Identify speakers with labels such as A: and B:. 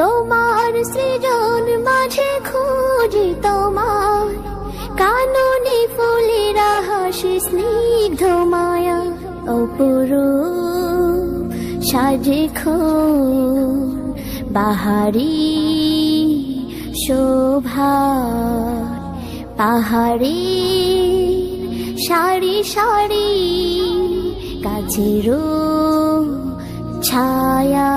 A: তোমার সৃজন মাঝে খুঁজি তোমার কাননে ফুলেরা হাসি স্নিগ্ধ মায়া অপরূপ সাজে বাহারি শোভা পাহাড়ি সারি সারি কাছেরও ছায়া।